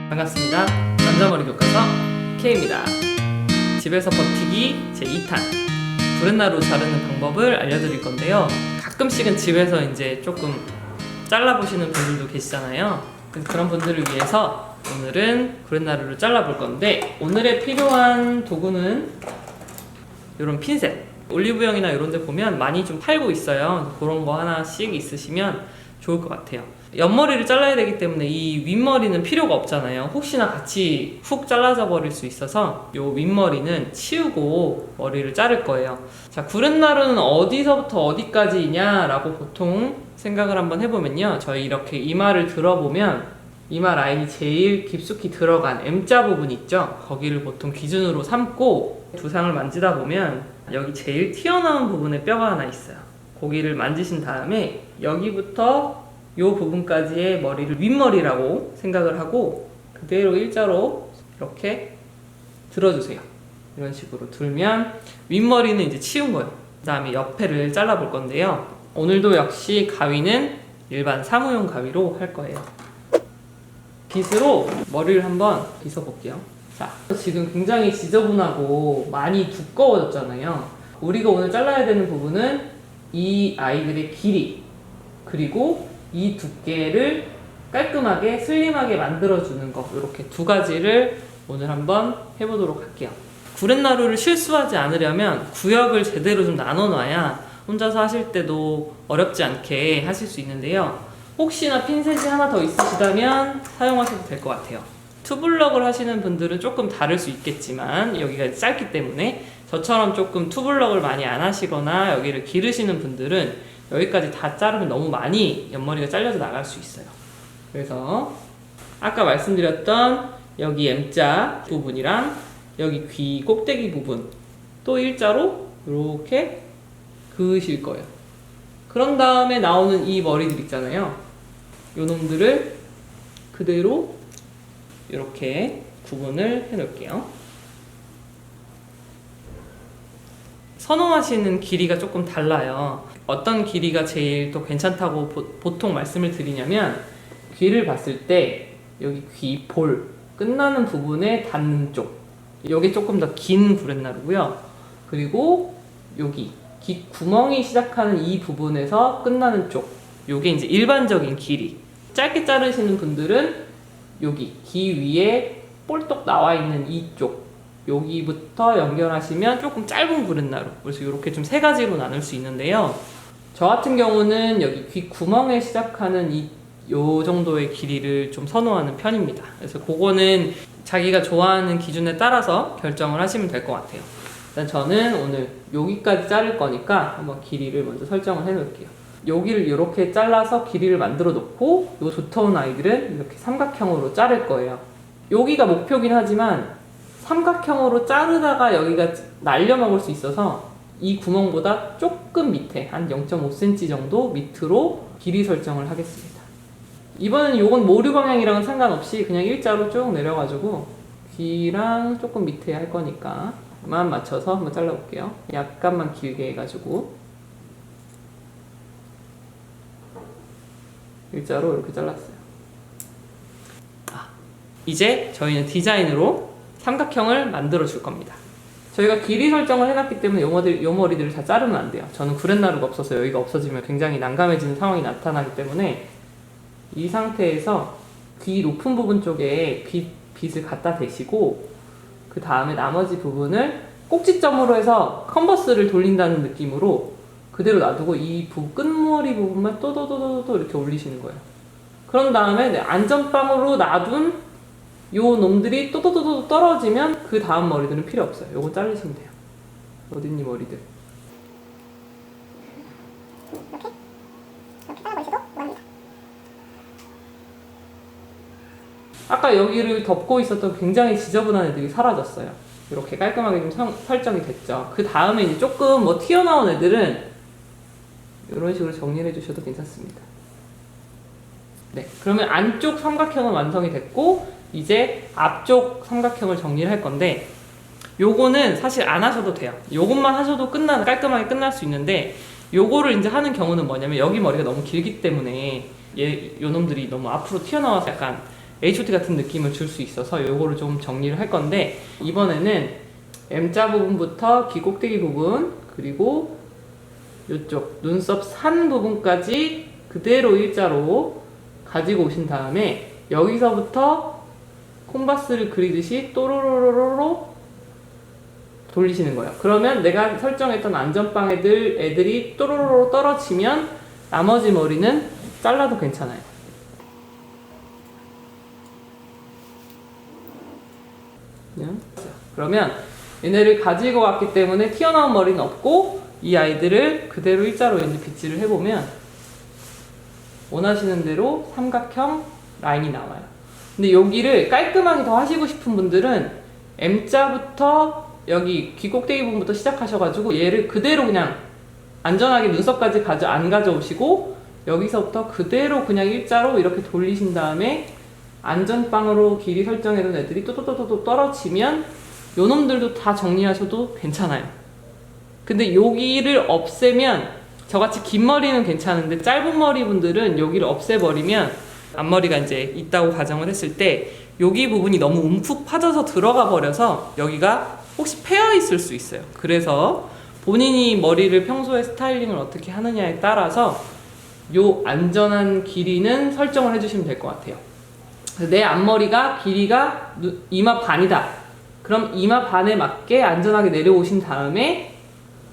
반갑습니다. 남자머리 교과서 K입니다. 집에서 버티기 제2탄 브렛나루 자르는 방법을 알려드릴 건데요. 가끔씩은 집에서 이제 조금 잘라보시는 분들도 계시잖아요. 그런 분들을 위해서 오늘은 브렛나루를 잘라볼 건데, 오늘의 필요한 도구는 이런 핀셋, 올리브영이나 이런 데 보면 많이 좀 팔고 있어요. 그런 거 하나씩 있으시면 좋을 것 같아요. 옆머리를 잘라야 되기 때문에 이 윗머리는 필요가 없잖아요. 혹시나 같이 훅 잘라져 버릴 수 있어서 이 윗머리는 치우고 머리를 자를 거예요. 자, 브렛나루는 어디서부터 어디까지냐 라고 보통 생각을 한번 해보면요, 저희 이렇게 이마를 들어보면 이마 라인이 제일 깊숙이 들어간 M자 부분 있죠? 거기를 보통 기준으로 삼고 두상을 만지다 보면 여기 제일 튀어나온 부분에 뼈가 하나 있어요. 고기를 만지신 다음에 여기부터 이 부분까지의 머리를 윗머리라고 생각을 하고 그대로 일자로 이렇게 들어주세요. 이런 식으로 들면 윗머리는 이제 치운 거예요. 그 다음에 옆에를 잘라볼 건데요. 오늘도 역시 가위는 일반 사무용 가위로 할 거예요. 빗으로 머리를 한번 빗어볼게요. 자, 지금 굉장히 지저분하고 많이 두꺼워졌잖아요. 우리가 오늘 잘라야 되는 부분은 이 아이들의 길이, 그리고 이 두께를 깔끔하게 슬림하게 만들어주는 거, 이렇게 두 가지를 오늘 한번 해보도록 할게요. 브렛나루를 실수하지 않으려면 구역을 제대로 좀 나눠놔야 혼자서 하실 때도 어렵지 않게 하실 수 있는데요. 혹시나 핀셋이 하나 더 있으시다면 사용하셔도 될 것 같아요. 투블럭을 하시는 분들은 조금 다를 수 있겠지만 여기가 짧기 때문에, 저처럼 조금 투블럭을 많이 안 하시거나 여기를 기르시는 분들은 여기까지 다 자르면 너무 많이 옆머리가 잘려서 나갈 수 있어요. 그래서 아까 말씀드렸던 여기 M자 부분이랑 여기 귀 꼭대기 부분 또 일자로 이렇게 그으실 거예요. 그런 다음에 나오는 이 머리들 있잖아요. 요 놈들을 그대로 이렇게 구분을 해 놓을게요. 선호하시는 길이가 조금 달라요. 어떤 길이가 제일 또 괜찮다고 보통 말씀을 드리냐면, 귀를 봤을 때 여기 귀 볼 끝나는 부분에 닿는 쪽, 여기 조금 더 긴 브렛나루고요. 그리고 여기 귀 구멍이 시작하는 이 부분에서 끝나는 쪽, 요게 이제 일반적인 길이. 짧게 자르시는 분들은 여기 귀 위에 볼떡 나와 있는 이쪽, 여기부터 연결하시면 조금 짧은 브렛나루, 그래서 이렇게 좀 세 가지로 나눌 수 있는데요. 저 같은 경우는 여기 귀 구멍에 시작하는 요 정도의 길이를 좀 선호하는 편입니다. 그래서 그거는 자기가 좋아하는 기준에 따라서 결정을 하시면 될 것 같아요. 일단 저는 오늘 여기까지 자를 거니까 한번 길이를 먼저 설정을 해 놓을게요. 여기를 이렇게 잘라서 길이를 만들어 놓고, 요 두터운 아이들은 이렇게 삼각형으로 자를 거예요. 여기가 목표긴 하지만 삼각형으로 자르다가 여기가 날려먹을 수 있어서 이 구멍보다 조금 밑에 한 0.5cm 정도 밑으로 길이 설정을 하겠습니다. 이번엔 요건 모류 방향이랑은 상관없이 그냥 일자로 쭉 내려가지고 귀랑 조금 밑에 할 거니까 만 맞춰서 한번 잘라볼게요. 약간만 길게 해가지고 일자로 이렇게 잘랐어요. 이제 저희는 디자인으로 삼각형을 만들어 줄 겁니다. 저희가 길이 설정을 해놨기 때문에 요 머리들을 다 자르면 안 돼요. 저는 브렛나루가 없어서 여기가 없어지면 굉장히 난감해지는 상황이 나타나기 때문에 이 상태에서 귀 높은 부분 쪽에 빗을 갖다 대시고, 그 다음에 나머지 부분을 꼭지점으로 해서 컨버스를 돌린다는 느낌으로 그대로 놔두고 이 끝머리 부분만 또도도도도 이렇게 올리시는 거예요. 그런 다음에 안전빵으로 놔둔 요 놈들이 또도도도 떨어지면 그 다음 머리들은 필요 없어요. 요거 자르시면 돼요. 어딨니 머리들? 이렇게 잘라버리셔도 무방합니다. 아까 여기를 덮고 있었던 굉장히 지저분한 애들이 사라졌어요. 이렇게 깔끔하게 좀 설정이 됐죠. 그 다음에 이제 조금 뭐 튀어나온 애들은 이런 식으로 정리해 주셔도 괜찮습니다. 네, 그러면 안쪽 삼각형은 완성이 됐고, 이제 앞쪽 삼각형을 정리를 할 건데, 요거는 사실 안 하셔도 돼요. 요것만 하셔도 깔끔하게 끝날 수 있는데, 요거를 이제 하는 경우는 뭐냐면, 여기 머리가 너무 길기 때문에 요 놈들이 너무 앞으로 튀어나와서 약간 H.O.T 같은 느낌을 줄 수 있어서 요거를 좀 정리를 할 건데, 이번에는 M자 부분부터 귀 꼭대기 부분, 그리고 요쪽 눈썹 산 부분까지 그대로 일자로 가지고 오신 다음에 여기서부터 콤바스를 그리듯이 또로로로로 돌리시는 거예요. 그러면 내가 설정했던 안전빵 애들이 또로로로 떨어지면 나머지 머리는 잘라도 괜찮아요. 그러면 얘네를 가지고 왔기 때문에 튀어나온 머리는 없고, 이 아이들을 그대로 일자로 이제 빗질을 해보면 원하시는 대로 삼각형 라인이 나와요. 근데 여기를 깔끔하게 더 하시고 싶은 분들은 M자부터 여기 귀 꼭대기 부분부터 시작하셔가지고 얘를 그대로 그냥 안전하게 눈썹까지 안 가져오시고 여기서부터 그대로 그냥 일자로 이렇게 돌리신 다음에 안전빵으로 길이 설정해둔 애들이 또또또또 떨어지면 요놈들도 다 정리하셔도 괜찮아요. 근데 여기를 없애면, 저같이 긴 머리는 괜찮은데 짧은 머리 분들은 여기를 없애버리면 앞머리가 이제 있다고 가정을 했을 때 여기 부분이 너무 움푹 파져서 들어가 버려서 여기가 혹시 패여 있을 수 있어요. 그래서 본인이 머리를 평소에 스타일링을 어떻게 하느냐에 따라서 요 안전한 길이는 설정을 해주시면 될 것 같아요. 내 앞머리가 길이가 이마 반이다. 그럼 이마 반에 맞게 안전하게 내려오신 다음에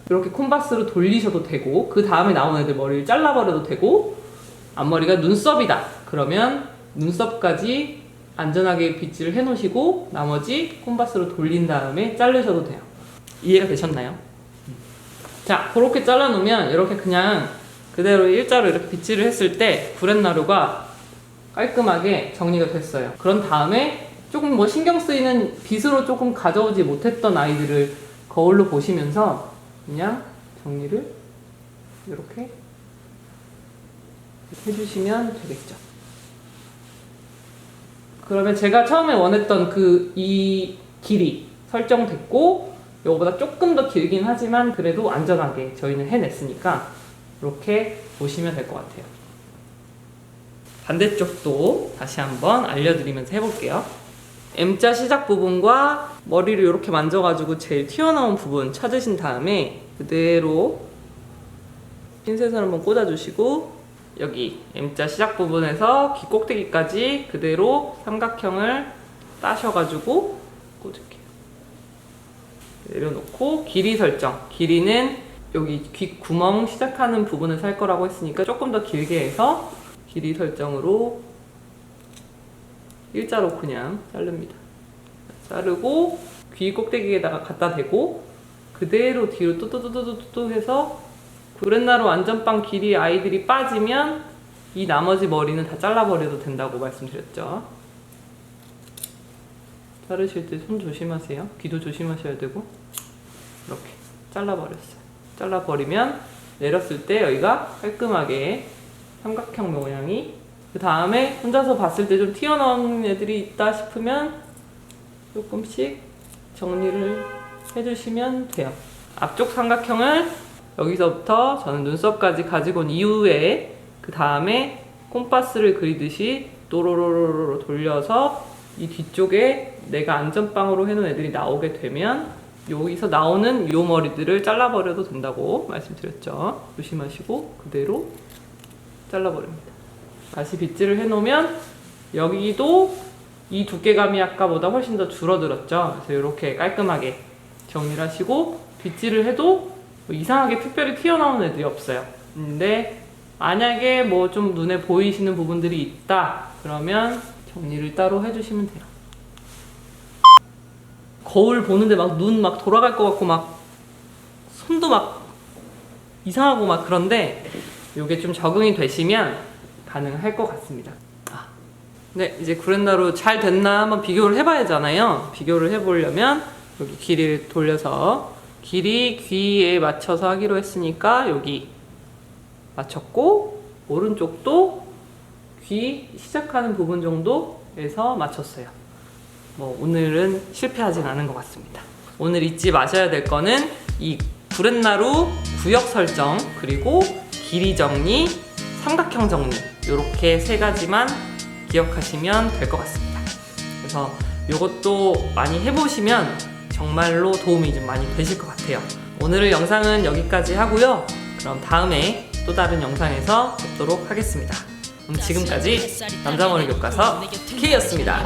이렇게 콤바스로 돌리셔도 되고, 그 다음에 나온 애들 머리를 잘라버려도 되고, 앞머리가 눈썹이다. 그러면 눈썹까지 안전하게 빗질을 해놓으시고 나머지 콤바스로 돌린 다음에 자르셔도 돼요. 이해가 되셨나요? 자, 그렇게 잘라놓으면 이렇게 그냥 그대로 일자로 이렇게 빗질을 했을 때 구렛나루가 깔끔하게 정리가 됐어요. 그런 다음에 조금 뭐 신경 쓰이는 빗으로 조금 가져오지 못했던 아이들을 거울로 보시면서 그냥 정리를 이렇게 해주시면 되겠죠. 그러면 제가 처음에 원했던 이 길이 설정됐고, 이거보다 조금 더 길긴 하지만 그래도 안전하게 저희는 해냈으니까 이렇게 보시면 될 것 같아요. 반대쪽도 다시 한번 알려드리면서 해볼게요. M자 시작 부분과 머리를 이렇게 만져가지고 제일 튀어나온 부분 찾으신 다음에 그대로 핀셋을 한번 꽂아주시고, 여기 M자 시작 부분에서 귀 꼭대기까지 그대로 삼각형을 따셔가지고 꽂을게요. 내려놓고 길이 설정. 길이는 여기 귀 구멍 시작하는 부분을 살 거라고 했으니까 조금 더 길게 해서 길이 설정으로 일자로 그냥 자릅니다. 자르고 귀 꼭대기에다가 갖다 대고 그대로 뒤로 뚜뚜뚜뚜뚜 해서 구렛나루 안전빵 길이 아이들이 빠지면 이 나머지 머리는 다 잘라버려도 된다고 말씀드렸죠. 자르실 때 손 조심하세요. 귀도 조심하셔야 되고. 이렇게 잘라버렸어요. 잘라버리면 내렸을 때 여기가 깔끔하게 삼각형 모양이, 그 다음에 혼자서 봤을 때 좀 튀어나온 애들이 있다 싶으면 조금씩 정리를 해주시면 돼요. 앞쪽 삼각형을 여기서부터 저는 눈썹까지 가지고 온 이후에 그 다음에 콤파스를 그리듯이 또로로로로 돌려서 이 뒤쪽에 내가 안전빵으로 해놓은 애들이 나오게 되면 여기서 나오는 요 머리들을 잘라버려도 된다고 말씀드렸죠. 조심하시고 그대로 잘라버립니다. 다시 빗질을 해놓으면 여기도 이 두께감이 아까보다 훨씬 더 줄어들었죠. 그래서 이렇게 깔끔하게 정리를 하시고 빗질을 해도 뭐 이상하게 특별히 튀어나오는 애들이 없어요. 근데 만약에 뭐 좀 눈에 보이시는 부분들이 있다 그러면 정리를 따로 해주시면 돼요. 거울 보는데 막 눈 막 돌아갈 것 같고 막 손도 막 이상하고 막 그런데 요게 좀 적응이 되시면 가능할 것 같습니다. 네, 이제 구렛나루 잘 됐나 한번 비교를 해봐야 하잖아요. 비교를 해보려면 여기 길이를 돌려서 길이 귀에 맞춰서 하기로 했으니까 여기 맞췄고, 오른쪽도 귀 시작하는 부분 정도에서 맞췄어요. 뭐 오늘은 실패하진 않은 것 같습니다. 오늘 잊지 마셔야 될 거는 이 구렛나루 구역 설정, 그리고 길이 정리, 삼각형 정리, 이렇게 세 가지만 기억하시면 될 것 같습니다. 그래서 이것도 많이 해보시면 정말로 도움이 좀 많이 되실 것 같아요. 오늘의 영상은 여기까지 하고요. 그럼 다음에 또 다른 영상에서 뵙도록 하겠습니다. 지금까지 남자머리 교과서 K였습니다.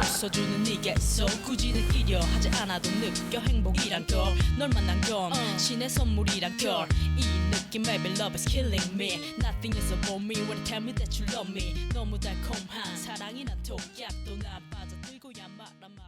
하지 않아도 느껴 행복이란 걸 널 만난 건 신의 선물이란 걸 이 느낌 baby love is killing me nothing is about me when you tell me that you love me 너무 달콤한 사랑이 난 독약도 난 빠져들고야 말아